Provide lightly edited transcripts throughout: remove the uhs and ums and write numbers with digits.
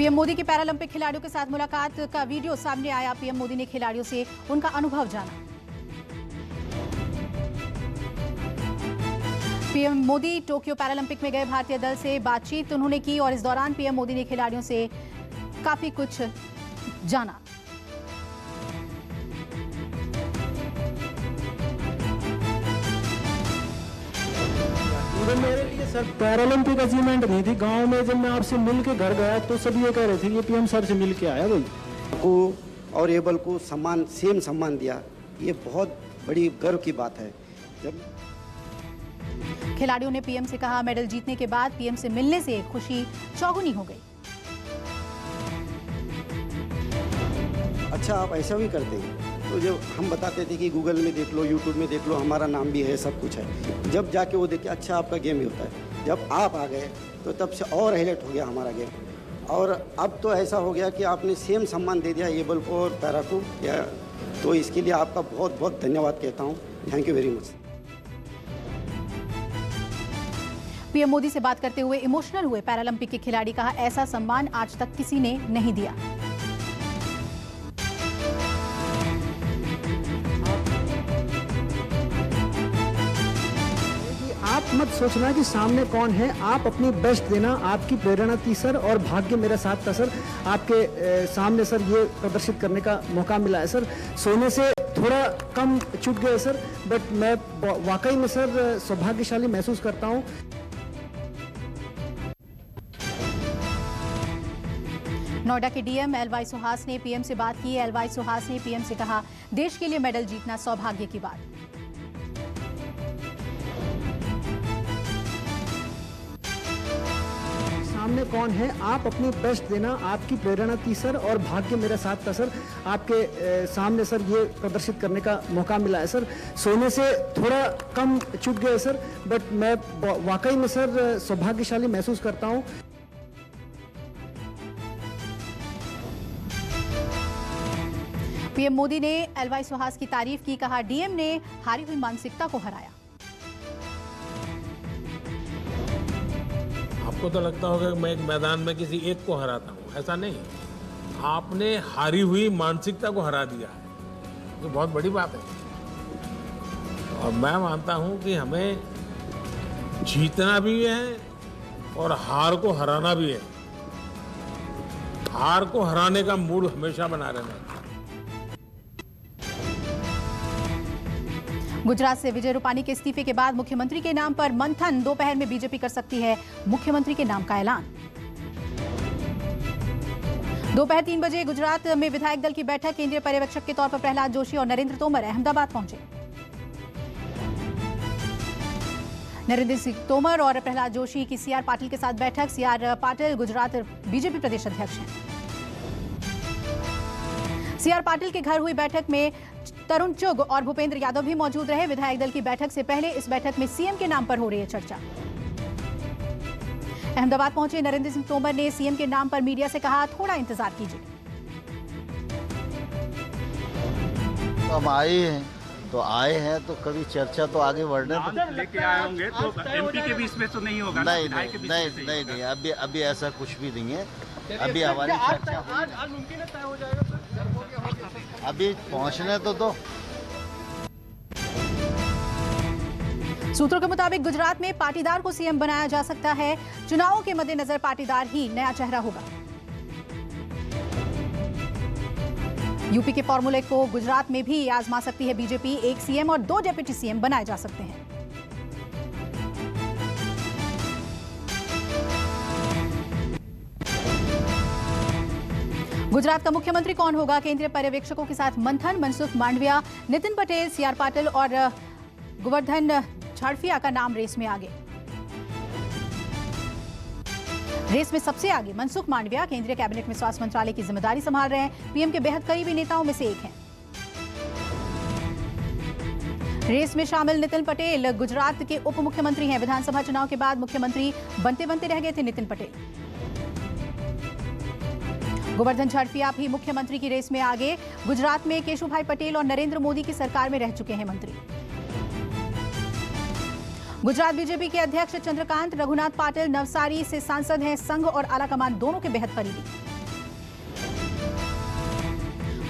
PM Modi की Paralympic खिलाड़ियों के साथ मुलाकात का वीडियो सामने आया। पीएम मोदी ने खिलाड़ियों से उनका अनुभव जाना। पीएम मोदी टोक्यो पैरालंपिक में गए भारतीय दल से बातचीत उन्होंने की और इस दौरान पीएम मोदी ने खिलाड़ियों से काफी कुछ जाना। मेरे लिए सर पैरालंपिक अचीवमेंट नहीं थी। गांव में जब मैं आपसे मिल के घर गया तो सब ये कह रहे थे ये पीएम सर से मिल के आया भाई को और एबल को सम्मान सेम सम्मान दिया, ये बहुत बड़ी गर्व की बात है। जब खिलाड़ियों ने पीएम से कहा, मेडल जीतने के बाद पीएम से मिलने से खुशी चौगुनी हो गई। अच्छा आप ऐसा भी करते हैं, तो जब हम बताते थे कि गूगल में देख लो, यूट्यूब में देख लो, हमारा नाम भी है, सब कुछ है, जब जाके वो देखे अच्छा आपका गेम भी होता है। जब आप आ गए तो तब से और हाईलाइट हो गया हमारा गेम। और अब तो ऐसा हो गया कि आपने सेम सम्मान दे दिया एबल को और पैरा को, या तो इसके लिए आपका बहुत बहुत धन्यवाद कहता हूँ। Thank you very much. PM Modi से बात करते हुए इमोशनल हुए पैरालंपिक के खिलाड़ी। कहा, ऐसा सम्मान आज तक किसी ने नहीं दिया। आप मत सोचना कि सामने कौन है, आप अपनी बेस्ट देना, आपकी प्रेरणा थी सर और भाग्य मेरा साथ था सर। आपके सामने सर ये प्रदर्शित करने का मौका मिला है सर। सोने से थोड़ा कम चूक गए सर, बट मैं वाकई में सर सौभाग्यशाली महसूस करता हूँ। नोएडा के डीएम एलवाई सुहास ने पीएम से बात की। एलवाई सुहास ने पीएम से कहा, देश के लिए मेडल जीतना सौभाग्य की बात। सामने कौन है, आप अपनी बेस्ट देना, आपकी प्रेरणा थी सर और भाग्य मेरा साथ था सर। आपके सामने सर ये प्रदर्शित करने का मौका मिला है सर। सोने से थोड़ा कम चूक गए सर, बट मैं वाकई में सर सौभाग्यशाली महसूस करता हूँ। पीएम मोदी ने एलवाई सुहास की तारीफ की। कहा, डीएम ने हारी हुई मानसिकता को हराया। आपको तो लगता होगा कि मैं एक मैदान में किसी एक को हराता हूँ, ऐसा नहीं। आपने हारी हुई मानसिकता को हरा दिया है, ये बहुत बड़ी बात है। और मैं मानता हूँ कि हमें जीतना भी है और हार को हराना भी है। हार को हराने का मूड हमेशा बना रहना है। गुजरात से विजय रूपानी के इस्तीफे के बाद मुख्यमंत्री के नाम पर मंथन। दोपहर में बीजेपी कर सकती है मुख्यमंत्री के नाम का ऐलान। दोपहर 3 बजे गुजरात में विधायक दल की बैठक। केंद्रीय पर्यवेक्षक के तौर पर प्रहलाद जोशी और नरेंद्र तोमर अहमदाबाद पहुंचे। नरेंद्र सिंह तोमर और प्रहलाद जोशी की सीआर पाटिल के साथ बैठक। सीआर पाटिल गुजरात बीजेपी प्रदेश अध्यक्ष हैं। सीआर पाटिल के घर हुई बैठक में तरुण चुग और भूपेंद्र यादव भी मौजूद रहे। विधायक दल की बैठक से पहले इस बैठक में सीएम के नाम पर हो रही है चर्चा। अहमदाबाद पहुंचे नरेंद्र सिंह तोमर ने सीएम के नाम पर मीडिया से कहा, थोड़ा इंतजार कीजिए। हम आए हैं तो कभी चर्चा तो आगे बढ़ने लेके आए होंगे तो एमपी के बीच में तो नहीं होगा। नहीं अभी ऐसा कुछ भी नहीं है। अभी हमारी चर्चा आज मुमकिन है तय हो जाएगा सर। अभी पहुंचने तो दो। सूत्रों के मुताबिक गुजरात में पाटीदार को सीएम बनाया जा सकता है। चुनावों के मद्देनजर पाटीदार ही नया चेहरा होगा। यूपी के फॉर्मूले को गुजरात में भी आजमा सकती है बीजेपी। 1 सीएम और 2 डिप्टी सीएम बनाए जा सकते हैं। गुजरात का मुख्यमंत्री कौन होगा? केंद्रीय पर्यवेक्षकों के साथ मंथन। मनसुख मांडविया, नितिन पटेल, सीआर पाटिल और गोवर्धन झाड़फिया का नाम रेस में आगे। रेस में सबसे आगे मनसुख मांडविया केंद्रीय कैबिनेट में स्वास्थ्य मंत्रालय की जिम्मेदारी संभाल रहे हैं। पीएम के बेहद करीबी नेताओं में से एक हैं। रेस में शामिल नितिन पटेल गुजरात के उप मुख्यमंत्री हैं। विधानसभा चुनाव के बाद मुख्यमंत्री बनते बनते रह गए थे नितिन पटेल। गोवर्धन झाड़फिया भी मुख्यमंत्री की रेस में आगे। गुजरात में केशुभाई पटेल और नरेंद्र मोदी की सरकार में रह चुके हैं मंत्री। गुजरात बीजेपी के अध्यक्ष चंद्रकांत रघुनाथ पाटिल नवसारी से सांसद हैं। संघ और आलाकमान दोनों के बेहद करीबी।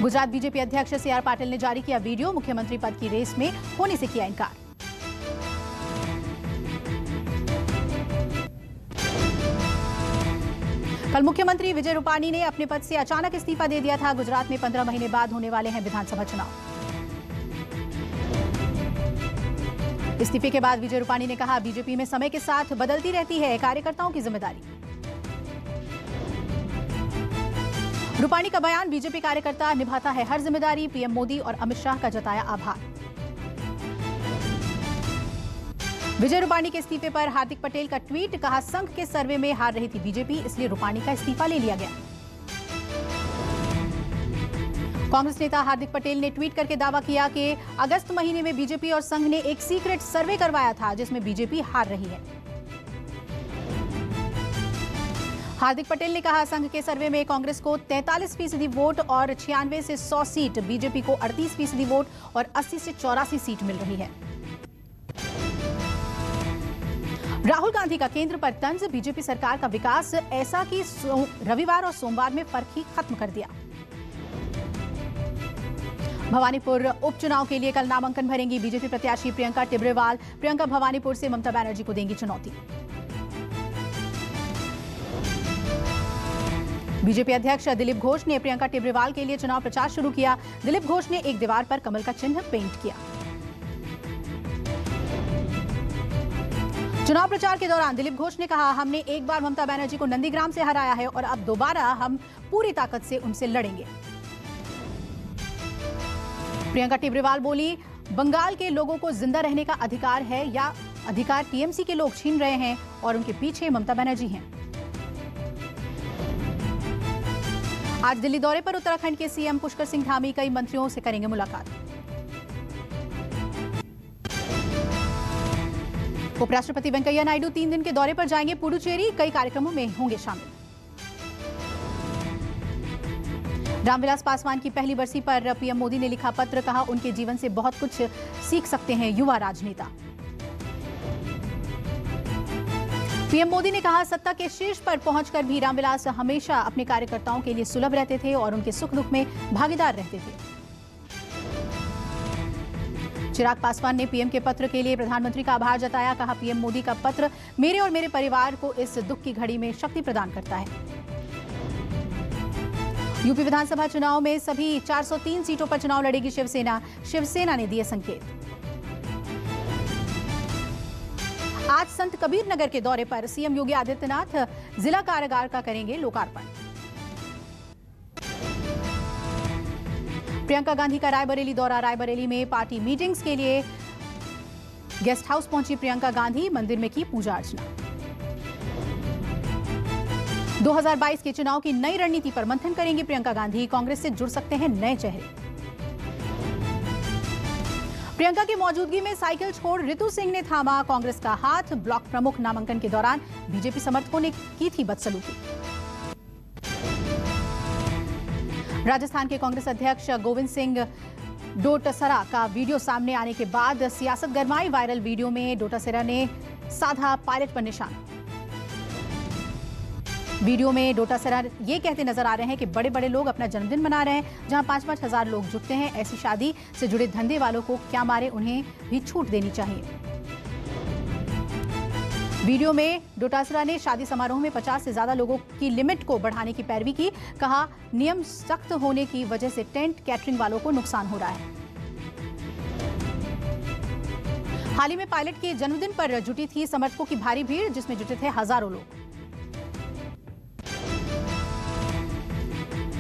गुजरात बीजेपी अध्यक्ष सीआर पाटिल ने जारी किया वीडियो, मुख्यमंत्री पद की रेस में होने से किया इनकार। कल मुख्यमंत्री विजय रूपाणी ने अपने पद से अचानक इस्तीफा दे दिया था। गुजरात में 15 महीने बाद होने वाले हैं विधानसभा चुनाव। इस्तीफे के बाद विजय रूपाणी ने कहा, बीजेपी में समय के साथ बदलती रहती है, कार्यकर्ताओं की जिम्मेदारी। रूपाणी का बयान, बीजेपी कार्यकर्ता निभाता है हर जिम्मेदारी, पीएम मोदी और अमित शाह का जताया आभार। विजय रूपाणी के इस्तीफे पर हार्दिक पटेल का ट्वीट, कहा संघ के सर्वे में हार रही थी बीजेपी, इसलिए रूपाणी का इस्तीफा ले लिया गया। कांग्रेस नेता हार्दिक पटेल ने ट्वीट करके दावा किया कि अगस्त महीने में बीजेपी और संघ ने एक सीक्रेट सर्वे करवाया था जिसमें बीजेपी हार रही है। हार्दिक पटेल ने कहा, संघ के सर्वे में कांग्रेस को 43% वोट और 96 से 100 सीट, बीजेपी को 38% वोट और 80 से 84 सीट मिल रही है। राहुल गांधी का केंद्र पर तंज, बीजेपी सरकार का विकास ऐसा कि रविवार और सोमवार में फर्क ही खत्म कर दिया। भवानीपुर उपचुनाव के लिए कल नामांकन भरेंगी बीजेपी प्रत्याशी प्रियंका टिब्रेवाल। प्रियंका भवानीपुर से ममता बनर्जी को देंगी चुनौती। बीजेपी अध्यक्ष दिलीप घोष ने प्रियंका टिब्रेवाल के लिए चुनाव प्रचार शुरू किया। दिलीप घोष ने एक दीवार पर कमल का चिन्ह पेंट किया। चुनाव प्रचार के दौरान दिलीप घोष ने कहा, हमने एक बार ममता बनर्जी को नंदीग्राम से हराया है और अब दोबारा हम पूरी ताकत से उनसे लड़ेंगे। प्रियंका टिब्रेवाल बोली, बंगाल के लोगों को जिंदा रहने का अधिकार है या अधिकार टीएमसी के लोग छीन रहे हैं और उनके पीछे ममता बनर्जी हैं। आज दिल्ली दौरे पर उत्तराखंड के सीएम पुष्कर सिंह धामी कई मंत्रियों से करेंगे मुलाकात। उपराष्ट्रपति वेंकैया नायडू 3 दिन के दौरे पर जाएंगे पुडुचेरी, कई कार्यक्रमों में होंगे शामिल। रामविलास पासवान की पहली बरसी पर पीएम मोदी ने लिखा पत्र, कहा उनके जीवन से बहुत कुछ सीख सकते हैं युवा राजनेता। पीएम मोदी ने कहा, सत्ता के शीर्ष पर पहुंचकर भी रामविलास हमेशा अपने कार्यकर्ताओं के लिए सुलभ रहते थे और उनके सुख दुख में भागीदार रहते थे। चिराग पासवान ने पीएम के पत्र के लिए प्रधानमंत्री का आभार जताया, कहा पीएम मोदी का पत्र मेरे और मेरे परिवार को इस दुख की घड़ी में शक्ति प्रदान करता है। यूपी विधानसभा चुनाव में सभी 403 सीटों पर चुनाव लड़ेगी शिवसेना। शिवसेना ने दिए संकेत। आज संत कबीर नगर के दौरे पर सीएम योगी आदित्यनाथ जिला कारागार का करेंगे लोकार्पण। प्रियंका गांधी का रायबरेली दौरा, रायबरेली में पार्टी मीटिंग्स के लिए गेस्ट हाउस पहुंची प्रियंका गांधी, मंदिर में की पूजा अर्चना। 2022 के चुनाव की नई रणनीति पर मंथन करेंगी प्रियंका गांधी, कांग्रेस से जुड़ सकते हैं नए चेहरे। प्रियंका की मौजूदगी में साइकिल छोड़ रितु सिंह ने थामा कांग्रेस का हाथ। ब्लॉक प्रमुख नामांकन के दौरान बीजेपी समर्थकों ने की थी बदसलूकी। राजस्थान के कांग्रेस अध्यक्ष गोविंद सिंह डोटासरा का वीडियो सामने आने के बाद सियासत गरमाई। वायरल वीडियो में डोटासरा ने साधा पायलट पर निशाना। वीडियो में डोटासरा ये कहते नजर आ रहे हैं कि बड़े बड़े लोग अपना जन्मदिन मना रहे हैं, जहां 5-5 हजार लोग जुटते हैं। ऐसी शादी से जुड़े धंधे वालों को क्या मारे, उन्हें भी छूट देनी चाहिए। वीडियो में डोटासरा ने शादी समारोह में 50 से ज्यादा लोगों की लिमिट को बढ़ाने की पैरवी की। कहा नियम सख्त होने की वजह से टेंट कैटरिंग वालों को नुकसान हो रहा है। हाल ही में पायलट के जन्मदिन पर जुटी थी समर्थकों की भारी भीड़, जिसमें जुटे थे हजारों लोग।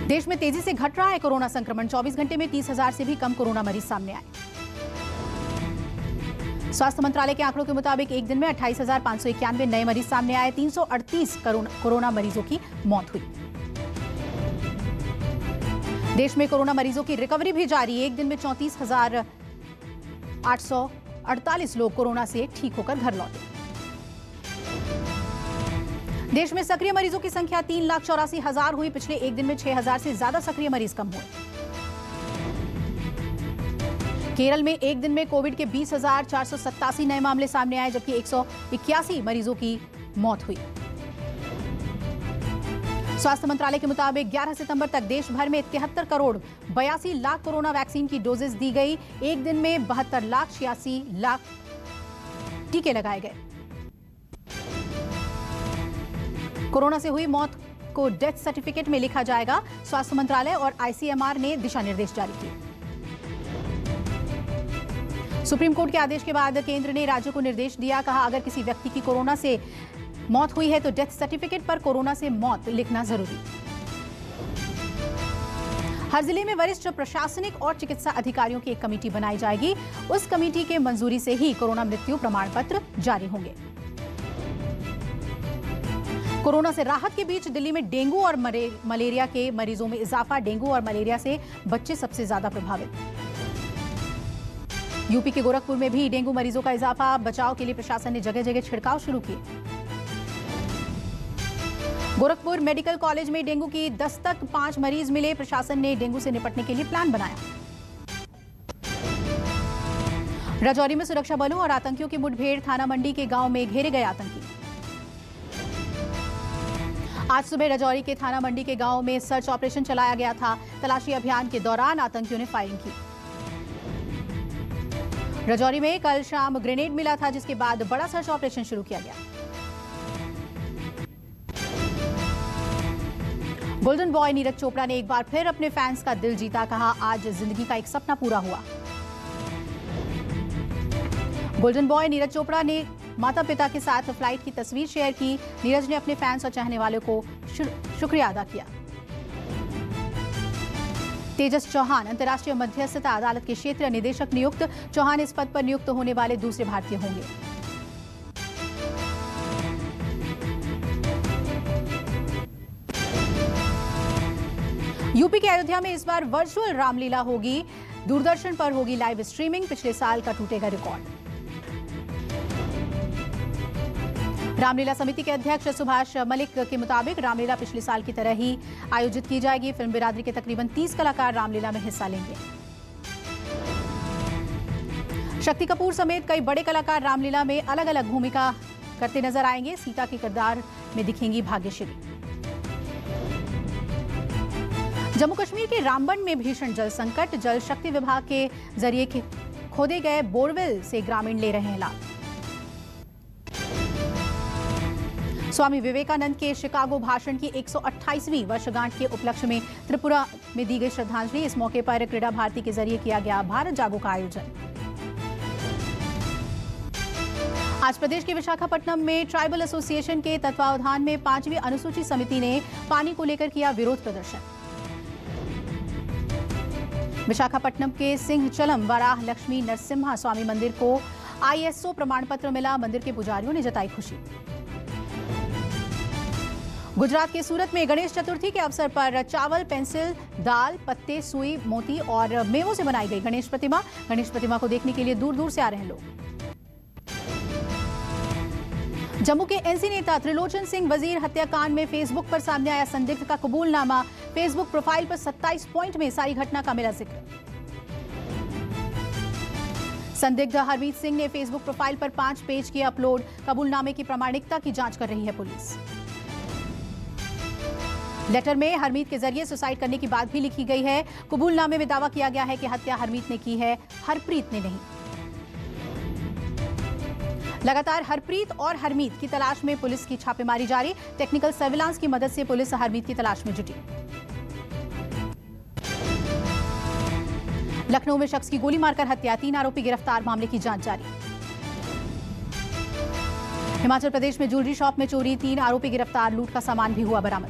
देश में तेजी से घट रहा है कोरोना संक्रमण। 24 घंटे में 30,000 से भी कम कोरोना मरीज सामने आए। स्वास्थ्य मंत्रालय के आंकड़ों के मुताबिक एक दिन में 28,591 नए मरीज सामने आए। 338 कोरोना मरीजों की मौत हुई। देश में कोरोना मरीजों की रिकवरी भी जारी। एक दिन में 34,848 लोग कोरोना से ठीक होकर घर लौटे। देश में सक्रिय मरीजों की संख्या 3,84,000 हुई। पिछले एक दिन में 6,000 से ज्यादा सक्रिय मरीज कम हुए। केरल में एक दिन में कोविड के 20,487 नए मामले सामने आए, जबकि 181 मरीजों की मौत हुई। स्वास्थ्य मंत्रालय के मुताबिक 11 सितंबर तक देश भर में 73 करोड़ 82 लाख कोरोना वैक्सीन की डोजेस दी गई। एक दिन में 72 लाख 86 लाख टीके लगाए गए। कोरोना से हुई मौत को डेथ सर्टिफिकेट में लिखा जाएगा। स्वास्थ्य मंत्रालय और आईसीएमआर ने दिशा निर्देश जारी किए। सुप्रीम कोर्ट के आदेश के बाद केंद्र ने राज्यों को निर्देश दिया। कहा, अगर किसी व्यक्ति की कोरोना से मौत हुई है तो डेथ सर्टिफिकेट पर कोरोना से मौत लिखना जरूरी। हर जिले में वरिष्ठ प्रशासनिक और चिकित्सा अधिकारियों की एक कमेटी बनाई जाएगी। उस कमेटी के मंजूरी से ही कोरोना मृत्यु प्रमाण पत्र जारी होंगे। कोरोना से राहत के बीच दिल्ली में डेंगू और मलेरिया के मरीजों में इजाफा। डेंगू और मलेरिया से बच्चे सबसे ज्यादा प्रभावित। यूपी के गोरखपुर में भी डेंगू मरीजों का इजाफा। बचाव के लिए प्रशासन ने जगह जगह छिड़काव शुरू किए। गोरखपुर मेडिकल कॉलेज में डेंगू की दस्तक, 5 मरीज मिले। प्रशासन ने डेंगू से निपटने के लिए प्लान बनाया। राजौरी में सुरक्षा बलों और आतंकियों की मुठभेड़। थाना मंडी के गांव में घेरे गए आतंकी। आज सुबह राजौरी के थाना मंडी के गांव में सर्च ऑपरेशन चलाया गया था। तलाशी अभियान के दौरान आतंकियों ने फायरिंग की। राजौरी में कल शाम ग्रेनेड मिला था, जिसके बाद बड़ा सर्च ऑपरेशन शुरू किया गया। गोल्डन बॉय नीरज चोपड़ा ने एक बार फिर अपने फैंस का दिल जीता। कहा, आज जिंदगी का एक सपना पूरा हुआ। गोल्डन बॉय नीरज चोपड़ा ने माता पिता के साथ फ्लाइट की तस्वीर शेयर की। नीरज ने अपने फैंस और चाहने वालों को शुक्रिया अदा किया। तेजस चौहान अंतर्राष्ट्रीय मध्यस्थता अदालत के क्षेत्रीय निदेशक नियुक्त। चौहान इस पद पर नियुक्त होने वाले दूसरे भारतीय होंगे। यूपी के अयोध्या में इस बार वर्चुअल रामलीला होगी। दूरदर्शन पर होगी लाइव स्ट्रीमिंग। पिछले साल का टूटेगा रिकॉर्ड। रामलीला समिति के अध्यक्ष सुभाष मलिक के मुताबिक रामलीला पिछले साल की तरह ही आयोजित की जाएगी। फिल्म बिरादरी के तकरीबन 30 कलाकार रामलीला में हिस्सा लेंगे। शक्ति कपूर समेत कई बड़े कलाकार रामलीला में अलग अलग भूमिका करते नजर आएंगे। सीता के किरदार में दिखेंगी भाग्यश्री। जम्मू कश्मीर के रामबन में भीषण जल संकट। जल शक्ति विभाग के जरिए खोदे गए बोरवेल से ग्रामीण ले रहे हैं लाभ। स्वामी विवेकानंद के शिकागो भाषण की 128वीं वर्षगांठ के उपलक्ष्य में त्रिपुरा में दी गई श्रद्धांजलि। इस मौके पर क्रीड़ा भारती के जरिए किया गया भारत जागो का आयोजन। आज प्रदेश के विशाखापट्टनम में ट्राइबल एसोसिएशन के तत्वावधान में 5वीं अनुसूची समिति ने पानी को लेकर किया विरोध प्रदर्शन। विशाखापट्टनम के सिंहचलम वराह लक्ष्मी नरसिम्हा स्वामी मंदिर को ISO प्रमाण पत्र मिला। मंदिर के पुजारियों ने जताई खुशी। गुजरात के सूरत में गणेश चतुर्थी के अवसर पर चावल, पेंसिल, दाल, पत्ते, सुई, मोती और मेवों से बनाई गई गणेश प्रतिमा। गणेश प्रतिमा को देखने के लिए दूर दूर से आ रहे हैं लोग। जम्मू के NC नेता त्रिलोचन सिंह वजीर हत्याकांड में फेसबुक पर सामने आया संदिग्ध का कबूलनामा। फेसबुक प्रोफाइल पर 27 पॉइंट में सारी घटना का मिला जिक्र। संदिग्ध हरमीत सिंह ने फेसबुक प्रोफाइल पर 5 पेज किए अपलोड। कबूलनामे की प्रामाणिकता की जांच कर रही है पुलिस। लेटर में हरमीत के जरिए सुसाइड करने की बात भी लिखी गई है। कबूलनामे में दावा किया गया है कि हत्या हरमीत ने की है, हरप्रीत ने नहीं। लगातार हरप्रीत और हरमीत की तलाश में पुलिस की छापेमारी जारी। टेक्निकल सर्विलांस की मदद से पुलिस हरमीत की तलाश में जुटी। लखनऊ में शख्स की गोली मारकर हत्या, 3 आरोपी गिरफ्तार, मामले की जांच जारी। हिमाचल प्रदेश में ज्वेलरी शॉप में चोरी, 3 आरोपी गिरफ्तार, लूट का सामान भी हुआ बरामद।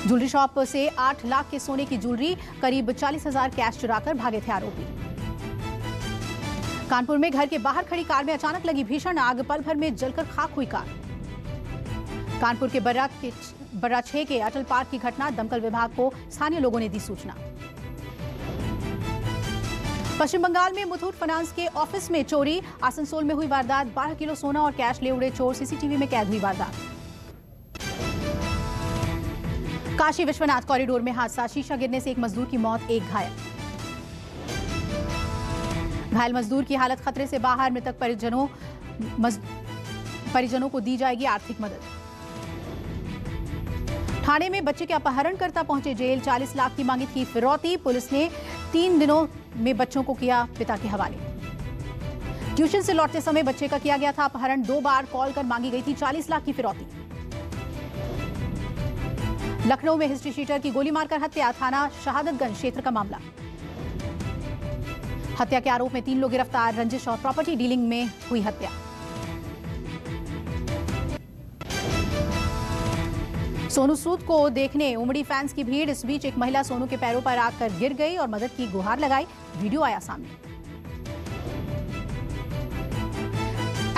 ज्वेलरी शॉप से 8 लाख के सोने की ज्वेलरी, करीब 40,000 कैश चुराकर भागे थे आरोपी। कानपुर में घर के बाहर खड़ी कार में अचानक लगी भीषण आग, पल भर में जलकर खाक हुई कार। कानपुर के बर्रा 6 के अटल पार्क की घटना, दमकल विभाग को स्थानीय लोगों ने दी सूचना। पश्चिम बंगाल में मुथूट फाइनेंस के ऑफिस में चोरी, आसनसोल में हुई वारदात, 12 किलो सोना और कैश ले उड़े चोर, सीसीटीवी में कैद हुई वारदात। काशी विश्वनाथ कॉरिडोर में हादसा, शीशा गिरने से एक मजदूर की मौत, एक घायल। घायल मजदूर की हालत खतरे से बाहर, मृतक परिजनों को दी जाएगी आर्थिक मदद। ठाणे में बच्चे के अपहरणकर्ता पहुंचे जेल, 40 लाख की मांगी थी फिरौती। पुलिस ने 3 दिनों में बच्चों को किया पिता के हवाले। ट्यूशन से लौटते समय बच्चे का किया गया था अपहरण, 2 बार कॉल कर मांगी गई थी 40 लाख की फिरौती। लखनऊ में हिस्ट्री शीटर की गोली मारकर हत्या, थाना शहादतगंज क्षेत्र का मामला। हत्या के आरोप में 3 लोग गिरफ्तार, रंजिश और प्रॉपर्टी डीलिंग में हुई हत्या। सोनू सूद को देखने उमड़ी फैंस की भीड़। इस बीच एक महिला सोनू के पैरों पर आकर गिर गई और मदद की गुहार लगाई। वीडियो आया सामने।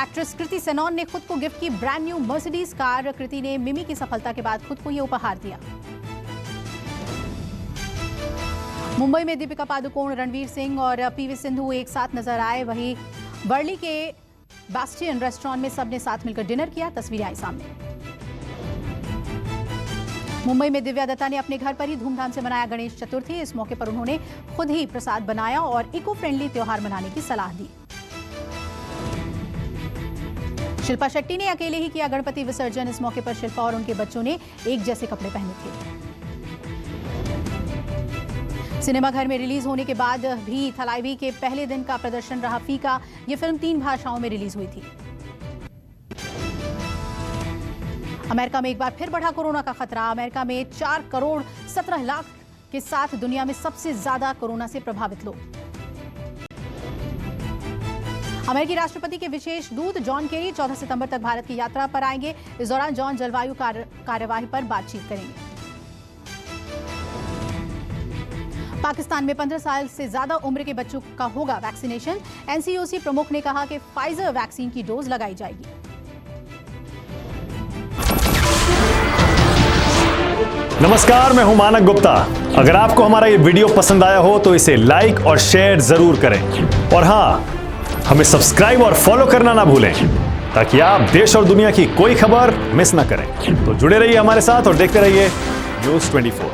एक्ट्रेस कृति सेनन ने खुद को गिफ्ट की ब्रांड न्यू मर्सिडीज कार। कृति ने मिमी की सफलता के बाद खुद को यह उपहार दिया। मुंबई में दीपिका पादुकोण, रणवीर सिंह और पीवी सिंधु एक साथ नजर आए। वहीं वर्ली के बास्टियन रेस्टोरेंट में सबने साथ मिलकर डिनर किया। तस्वीरें आई सामने। मुंबई में दिव्या दत्ता ने अपने घर पर ही धूमधाम से मनाया गणेश चतुर्थी। इस मौके पर उन्होंने खुद ही प्रसाद बनाया और इको फ्रेंडली त्योहार मनाने की सलाह दी। शिल्पा शेट्टी ने अकेले ही किया गणपति विसर्जन। इस मौके पर शिल्पा और उनके बच्चों ने एक जैसे कपड़े पहने थे। सिनेमाघर में रिलीज होने के बाद भी थलाइवी के पहले दिन का प्रदर्शन रहा फीका। ये फिल्म 3 भाषाओं में रिलीज हुई थी। अमेरिका में एक बार फिर बढ़ा कोरोना का खतरा। अमेरिका में 4 करोड़ 17 लाख के साथ दुनिया में सबसे ज्यादा कोरोना से प्रभावित लोग। अमेरिकी राष्ट्रपति के विशेष दूत जॉन केरी 14 सितंबर तक भारत की यात्रा पर आएंगे। इस दौरान जॉन जलवायु कार्यवाही पर बातचीत करेंगे। पाकिस्तान में 15 साल से ज्यादा उम्र के बच्चों का होगा वैक्सीनेशन। एनसीओसी प्रमुख ने कहा कि फाइजर वैक्सीन की डोज लगाई जाएगी। नमस्कार, मैं हूं मानक गुप्ता। अगर आपको हमारा ये वीडियो पसंद आया हो तो इसे लाइक और शेयर जरूर करें। और हां, हमें सब्सक्राइब और फॉलो करना ना भूलें ताकि आप देश और दुनिया की कोई खबर मिस ना करें। तो जुड़े रहिए हमारे साथ और देखते रहिए न्यूज़ 24।